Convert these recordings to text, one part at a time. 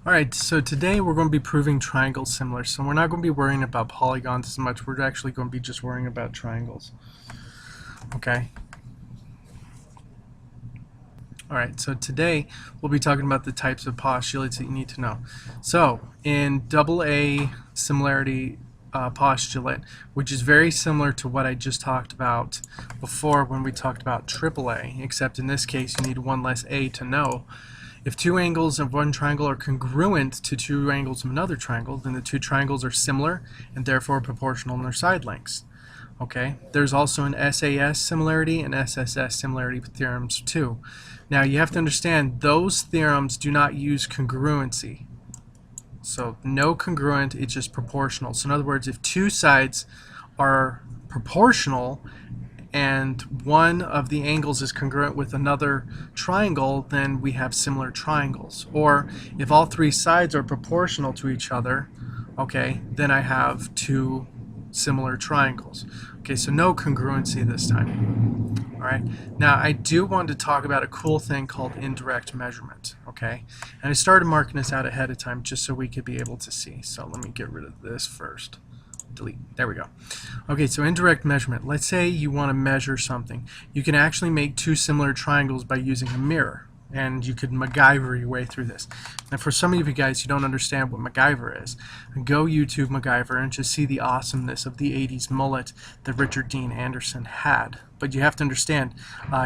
Alright, so today we're going to be proving triangles similar. So we're not going to be worrying about polygons as much. We're actually going to be just worrying about triangles. Okay? Alright, so today we'll be talking about the types of postulates that you need to know. So in AA similarity postulate, which is very similar to what I just talked about before when we talked about AAA, except in this case you need one less A to know. If two angles of one triangle are congruent to two angles of another triangle, then the two triangles are similar and therefore proportional in their side lengths. Okay, there's also an SAS similarity and SSS similarity theorems too. Now you have to understand those theorems do not use congruency. So no congruent, it's just proportional. So in other words, if two sides are proportional and one of the angles is congruent with another triangle, then we have similar triangles. Or if all three sides are proportional to each other, okay, then I have two similar triangles. Okay, so no congruency this time. Alright, now I do want to talk about a cool thing called indirect measurement. Okay, and I started marking this out ahead of time just so we could be able to see. So let me get rid of this first. Delete. There we go. Okay, so indirect measurement. Let's say you want to measure something. You can actually make two similar triangles by using a mirror, and you could MacGyver your way through this. Now for some of you guys who don't understand what MacGyver is, go YouTube MacGyver and just see the awesomeness of the 80s mullet that Richard Dean Anderson had. But you have to understand,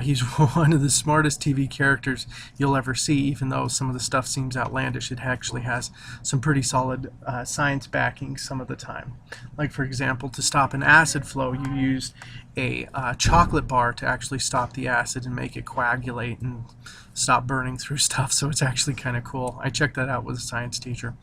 he's one of the smartest TV characters you'll ever see, even though some of the stuff seems outlandish. It actually has some pretty solid science backing some of the time. Like for example, to stop an acid flow, you used a chocolate bar to actually stop the acid and make it coagulate and stop burning through stuff, so it's actually kind of cool. I checked that out with a science teacher.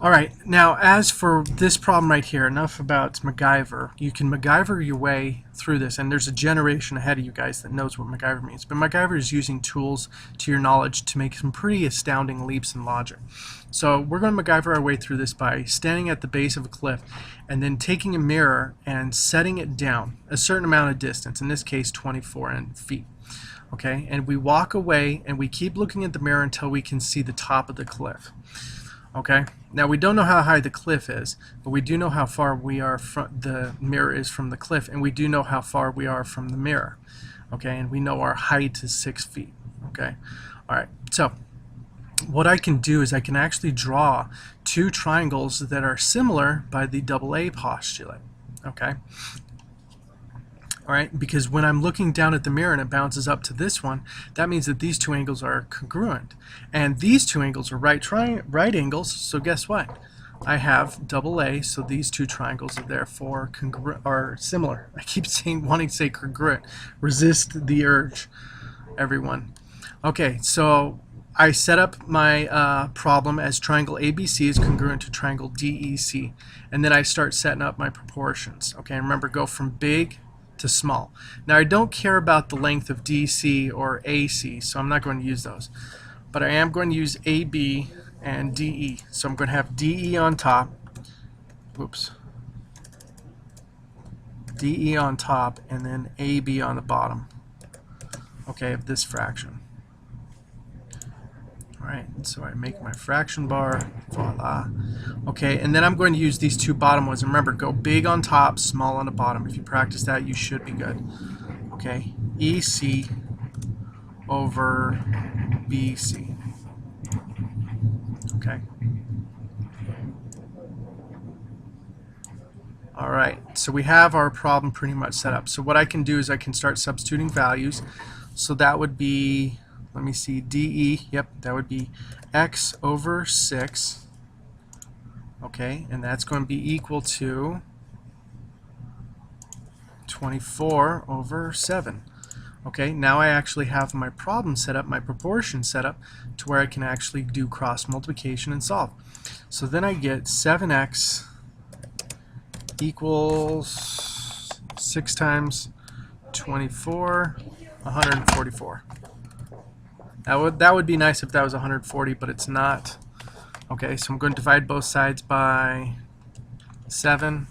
Alright, now as for this problem right here, enough about MacGyver. You can MacGyver your way through this, and there's a generation ahead of you guys that knows what MacGyver means. But MacGyver is using tools to your knowledge to make some pretty astounding leaps in logic. So we're going to MacGyver our way through this by standing at the base of a cliff and then taking a mirror and setting it down a certain amount of distance, in this case 24 feet. Okay, and we walk away and we keep looking at the mirror until we can see the top of the cliff. Okay, now we don't know how high the cliff is, but we do know how far we are from the mirror is from the cliff, and we do know how far we are from the mirror. Okay, and we know our height is 6 feet. Okay, all right, so what I can do is I can actually draw two triangles that are similar by the AA postulate. Okay, alright, because when I'm looking down at the mirror and it bounces up to this one, that means that these two angles are congruent. And these two angles are right angles, so guess what? I have AA, so these two triangles are therefore similar. I keep wanting to say congruent. Resist the urge, everyone. Okay, so I set up my problem as triangle ABC is congruent to triangle DEC, and then I start setting up my proportions. Okay, and remember, go from big to small. Now I don't care about the length of DC or AC, so I'm not going to use those. But I am going to use AB and DE. So I'm going to have DE on top. Whoops. DE on top and then AB on the bottom. Okay, of this fraction. Alright, so I make my fraction bar, voila. Okay, and then I'm going to use these two bottom ones. And remember, go big on top, small on the bottom. If you practice that, you should be good. Okay, EC over BC. Okay. Alright, so we have our problem pretty much set up. So what I can do is I can start substituting values. So that would be, let me see, DE, yep, that would be x over 6, okay, and that's going to be equal to 24 over 7. Okay, now I actually have my problem set up, my proportion set up, to where I can actually do cross multiplication and solve. So then I get 7x equals 6 times 24, 144. That would be nice if that was 140, but it's not. Okay, so I'm going to divide both sides by 7,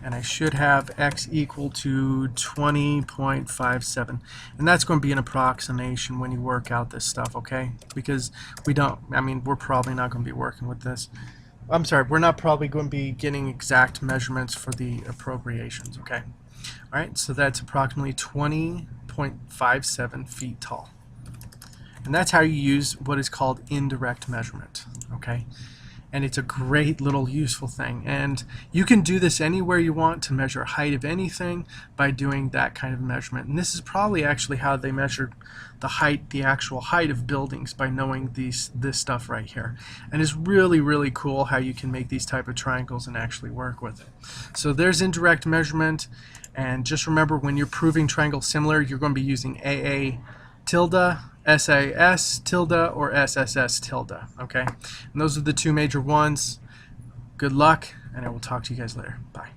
and I should have x equal to 20.57, and that's going to be an approximation when you work out this stuff, okay? Because we're probably not going to be working with this. I'm sorry, we're not probably going to be getting exact measurements for the appropriations, okay? All right, so that's approximately 20.57 feet tall. And that's how you use what is called indirect measurement, okay? And it's a great little useful thing. And you can do this anywhere you want to measure height of anything by doing that kind of measurement. And this is probably actually how they measured the actual height of buildings, by knowing this stuff right here. And it's really, really cool how you can make these type of triangles and actually work with it. So there's indirect measurement. And just remember, when you're proving triangles similar, you're going to be using AA tilde, SAS tilde, or SSS tilde, okay? And those are the two major ones. Good luck, and I will talk to you guys later. Bye.